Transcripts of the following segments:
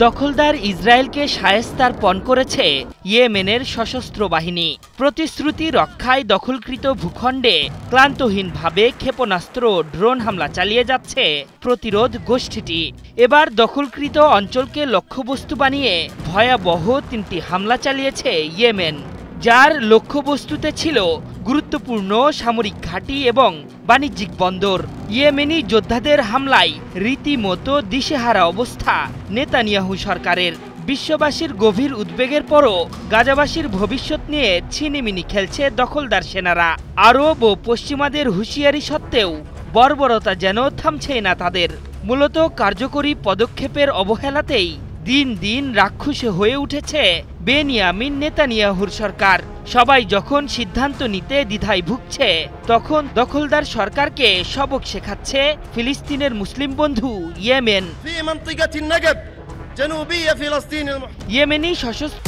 দখলদার ইসরায়েলকে শায়েস্তারপণ করেছে ইয়েমেনের সশস্ত্র বাহিনী। প্রতিশ্রুতি রক্ষায় দখলকৃত ভূখণ্ডে ক্লান্তহীনভাবে ক্ষেপণাস্ত্র ড্রোন হামলা চালিয়ে যাচ্ছে প্রতিরোধ গোষ্ঠীটি। এবার দখলকৃত অঞ্চলকে লক্ষ্যবস্তু বানিয়ে ভয়াবহ ৩টি হামলা চালিয়েছে ইয়েমেন, যার লক্ষ্যবস্তুতে ছিল গুরুত্বপূর্ণ সামরিক ঘাঁটি এবং বাণিজ্যিক বন্দর। ইয়েমেনি যোদ্ধাদের হামলায় রীতিমতো দিশেহারা অবস্থা নেতানিয়াহু সরকারের। বিশ্ববাসীর গভীর উদ্বেগের পরও গাজাবাসীর ভবিষ্যৎ নিয়ে ছিনিমিনি খেলছে দখলদার সেনারা। আরব ও পশ্চিমাদের হুঁশিয়ারি সত্ত্বেও বর্বরতা যেন থামছেই না তাদের। মূলত কার্যকরী পদক্ষেপের অবহেলাতেই দিন দিন রাক্ষসে হয়ে উঠেছে বেনিয়ামিন নেতানিয়াহুর সরকার। সবাই যখন সিদ্ধান্ত নিতে দ্বিধায় ভুগছে, তখন দখলদার সরকারকে সবক শেখাচ্ছে ফিলিস্তিনের মুসলিম বন্ধু ইয়েমেন। ইয়েমেনি সশস্ত্র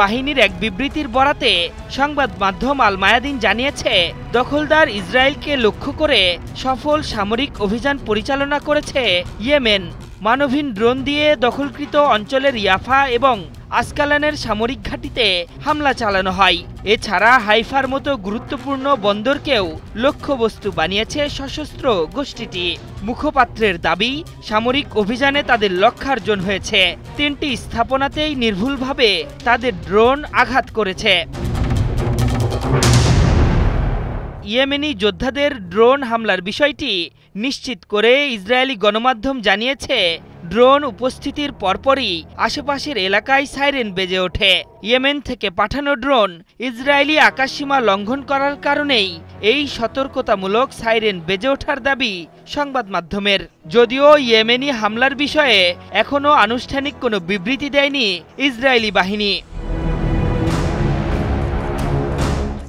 বাহিনীর এক বিবৃতির বরাতে সংবাদ মাধ্যম আল মায়াদিন জানিয়েছে, দখলদার ইসরায়েলকে লক্ষ্য করে সফল সামরিক অভিযান পরিচালনা করেছে ইয়েমেন। মানবহীন ড্রোন দিয়ে দখলকৃত অঞ্চলের ইয়াফা এবং আসকালানের সামরিক ঘাঁটিতে হামলা চালানো হয়। এছাড়া হাইফার মতো গুরুত্বপূর্ণ বন্দরকেও লক্ষ্যবস্তু বানিয়েছে সশস্ত্র গোষ্ঠীটি। মুখপাত্রের দাবি, সামরিক অভিযানে তাদের লক্ষ্যার্জন হয়েছে। ৩টি স্থাপনাতেই নির্ভুলভাবে তাদের ড্রোন আঘাত করেছে। ইয়েমেনি যোদ্ধাদের ড্রোন হামলার বিষয়টি নিশ্চিত করে ইসরায়েলি গণমাধ্যম জানিয়েছে, ড্রোন উপস্থিতির পরপরই আশেপাশের এলাকায় সাইরেন বেজে ওঠে। ইয়েমেন থেকে পাঠানো ড্রোন ইসরায়েলি আকাশসীমা লঙ্ঘন করার কারণেই এই সতর্কতামূলক সাইরেন বেজে ওঠার দাবি সংবাদ মাধ্যমের। যদিও ইয়েমেনি হামলার বিষয়ে এখনও আনুষ্ঠানিক কোনো বিবৃতি দেয়নি ইসরায়েলি বাহিনী।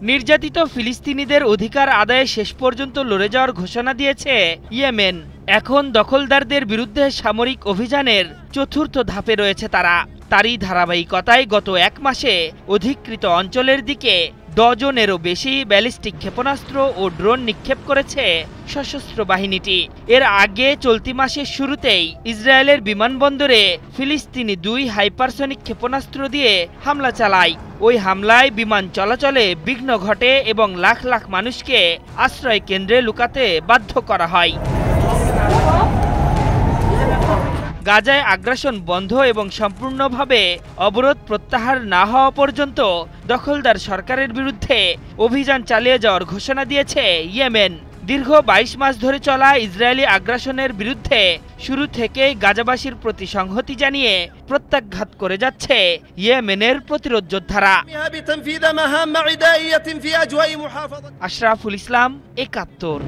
নির্যাতিত ফিলিস্তিনিদের অধিকার আদায়ে শেষ পর্যন্ত লড়ে যাওয়ার ঘোষণা দিয়েছে ইয়েমেন। এখন দখলদারদের বিরুদ্ধে সামরিক অভিযানের ৪র্থ ধাপে রয়েছে তারা। তারই ধারাবাহিকতায় গত ১ মাসে অধিকৃত অঞ্চলের দিকে ডজনেরও বেশি ব্যালিস্টিক ক্ষেপণাস্ত্র ও ড্রোন নিক্ষেপ করেছে সশস্ত্র বাহিনীটি। এর আগে চলতি মাসের শুরুতেই ইসরায়েলের বিমানবন্দরে ফিলিস্তিনি ২ হাইপারসনিক ক্ষেপণাস্ত্র দিয়ে হামলা চালায়। ওই হামলায় বিমান চলাচলে বিঘ্ন ঘটে এবং লাখ লাখ মানুষকে আশ্রয় কেন্দ্রে লুকাতে বাধ্য করা হয়। গাজায় আগ্রাসন বন্ধ এবং সম্পূর্ণভাবে অবরোধ প্রত্যাহার না হওয়া পর্যন্ত দখলদার সরকারের বিরুদ্ধে অভিযান চালিয়ে যাওয়ার ঘোষণা দিয়েছে ইয়েমেন। দীর্ঘ ২২ মাস ধরে চলা ইসরায়েলি আগ্রাসনের বিরুদ্ধে শুরু থেকেই গাজাবাসীর প্রতি সংহতি জানিয়ে প্রত্যাঘাত করে যাচ্ছে ইয়েমেনের প্রতিরোধ যোদ্ধারা। আশরাফুল ইসলাম, ৭১।